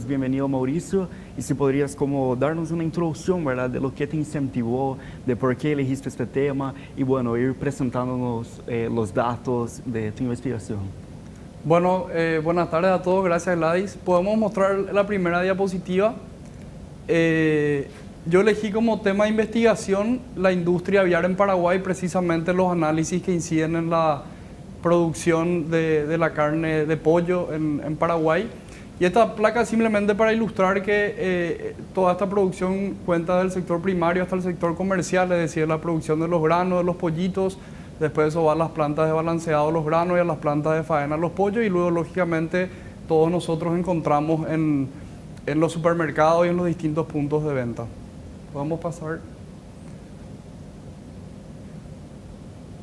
Bienvenido Mauricio, y si podrías como darnos una introducción, ¿verdad?, de lo que te incentivó, de por qué elegiste este tema y bueno, ir presentándonos los datos de tu investigación. Bueno, buenas tardes a todos, gracias Gladys. Podemos mostrar la primera diapositiva. Yo elegí como tema de investigación la industria aviar en Paraguay, precisamente los análisis que inciden en la producción de la carne de pollo en Paraguay. Y esta placa es simplemente para ilustrar que toda esta producción cuenta del sector primario hasta el sector comercial, es decir, la producción de los granos, de los pollitos. Después eso va a las plantas de balanceado los granos y a las plantas de faena los pollos, y luego lógicamente todos nosotros encontramos en los supermercados y en los distintos puntos de venta. Vamos a pasar.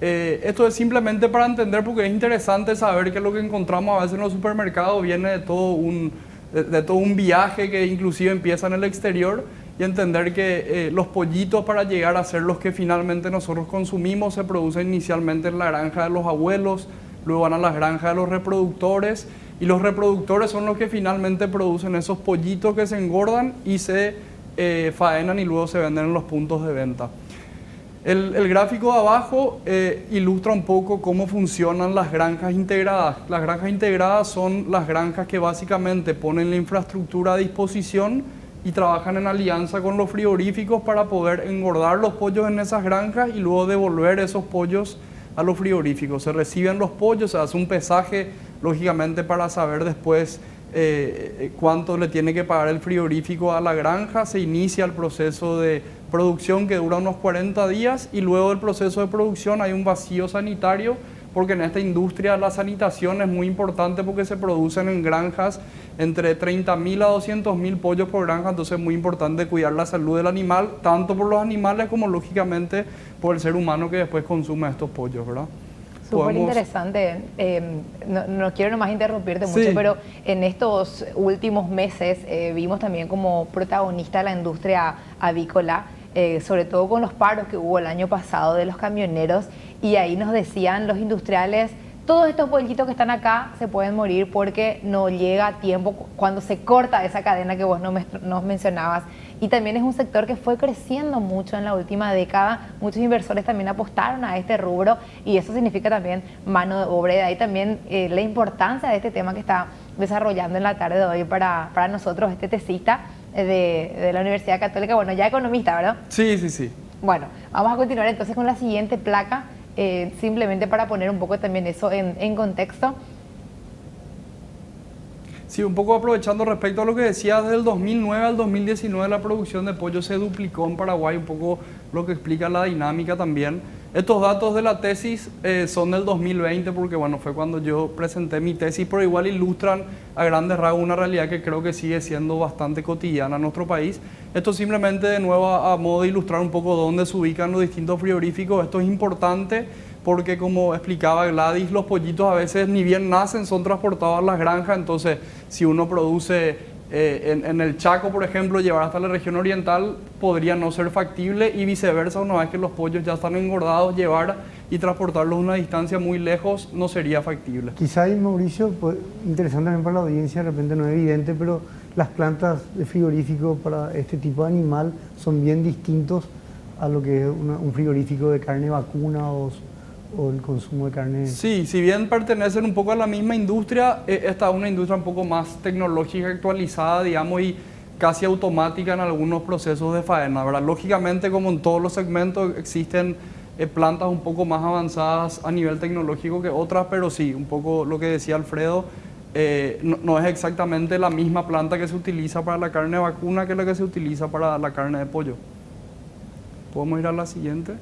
Esto es simplemente para entender, porque es interesante saber que lo que encontramos a veces en los supermercados viene de todo un viaje que inclusive empieza en el exterior, y entender que los pollitos, para llegar a ser los que finalmente nosotros consumimos, se producen inicialmente en la granja de los abuelos, luego van a las granjas de los reproductores, y los reproductores son los que finalmente producen esos pollitos que se engordan y se faenan y luego se venden en los puntos de venta. El gráfico de abajo ilustra un poco cómo funcionan las granjas integradas. Las granjas integradas son las granjas que básicamente ponen la infraestructura a disposición y trabajan en alianza con los frigoríficos para poder engordar los pollos en esas granjas y luego devolver esos pollos a los frigoríficos. Se reciben los pollos, se hace un pesaje, lógicamente, para saber después cuánto le tiene que pagar el frigorífico a la granja. Se inicia el proceso de producción, que dura unos 40 días, y luego del proceso de producción hay un vacío sanitario, porque en esta industria la sanitación es muy importante, porque se producen en granjas entre 30.000 a 200.000 pollos por granja. Entonces es muy importante cuidar la salud del animal, tanto por los animales como lógicamente por el ser humano que después consume estos pollos, ¿verdad? Súper interesante. No quiero nomás interrumpirte mucho, Sí. pero en estos últimos meses vimos también como protagonista la industria avícola, sobre todo con los paros que hubo el año pasado de los camioneros, y ahí nos decían los industriales: todos estos pollitos que están acá se pueden morir porque no llega a tiempo cuando se corta esa cadena que vos nos mencionabas. Y también es un sector que fue creciendo mucho en la última década. Muchos inversores también apostaron a este rubro, y eso significa también mano de obra. Y de ahí también la importancia de este tema que está desarrollando en la tarde de hoy para nosotros este tesista de la Universidad Católica, bueno, ya economista, ¿verdad? Sí, sí, sí. Bueno, vamos a continuar entonces con la siguiente placa, simplemente para poner un poco también eso en contexto. Sí, un poco aprovechando respecto a lo que decía, desde el 2009 al 2019 la producción de pollo se duplicó en Paraguay, un poco lo que explica la dinámica también. Estos datos de la tesis son del 2020, porque bueno, fue cuando yo presenté mi tesis, pero igual ilustran a grandes rasgos una realidad que creo que sigue siendo bastante cotidiana en nuestro país. Esto simplemente de nuevo a modo de ilustrar un poco dónde se ubican los distintos frigoríficos. Esto es importante porque, como explicaba Gladys, los pollitos a veces ni bien nacen, son transportados a las granjas. Entonces, si uno produce en el Chaco, por ejemplo, llevar hasta la región oriental podría no ser factible, y viceversa, una vez que los pollos ya están engordados, llevar y transportarlos a una distancia muy lejos no sería factible. Quizá ahí, Mauricio, pues, interesante también para la audiencia, de repente no es evidente, pero las plantas de frigorífico para este tipo de animal son bien distintos a lo que es un frigorífico de carne vacuna o el consumo de carne. Sí, si bien pertenecen un poco a la misma industria, esta es una industria un poco más tecnológica, actualizada, digamos, y casi automática en algunos procesos de faena, ¿verdad? Lógicamente, como en todos los segmentos, existen plantas un poco más avanzadas a nivel tecnológico que otras, pero sí, un poco lo que decía Alfredo, no es exactamente la misma planta que se utiliza para la carne vacuna que la que se utiliza para la carne de pollo. ¿Podemos ir a la siguiente?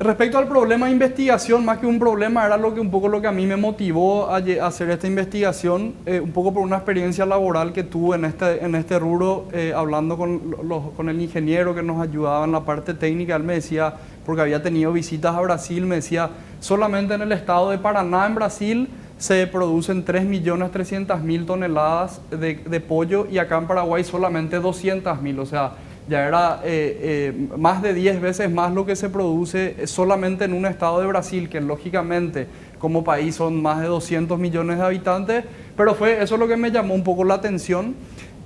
Respecto al problema de investigación, más que un problema, era un poco lo que a mí me motivó a hacer esta investigación, un poco por una experiencia laboral que tuve en este rubro, hablando con el ingeniero que nos ayudaba en la parte técnica. Él me decía, porque había tenido visitas a Brasil, me decía: solamente en el estado de Paraná, en Brasil, se producen 3.300.000 toneladas de pollo, y acá en Paraguay solamente 200.000, o sea, ya era más de 10 veces más lo que se produce solamente en un estado de Brasil, que lógicamente como país son más de 200 millones de habitantes, Pero fue eso lo que me llamó un poco la atención.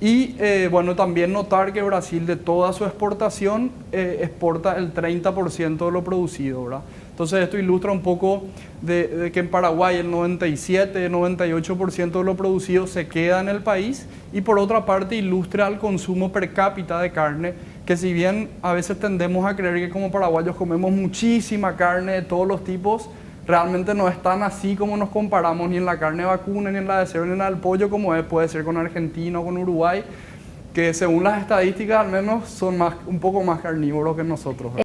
Y bueno, también notar que Brasil de toda su exportación exporta el 30% de lo producido, ¿verdad? Entonces esto ilustra un poco de que en Paraguay el 97, 98% de lo producido se queda en el país, y por otra parte ilustra el consumo per cápita de carne, que si bien a veces tendemos a creer que como paraguayos comemos muchísima carne de todos los tipos, realmente no es tan así como nos comparamos ni en la carne vacuna, ni en la de cerdo, ni en la del pollo, como puede ser con Argentina o con Uruguay, que según las estadísticas al menos son un poco más carnívoros que nosotros, ¿verdad?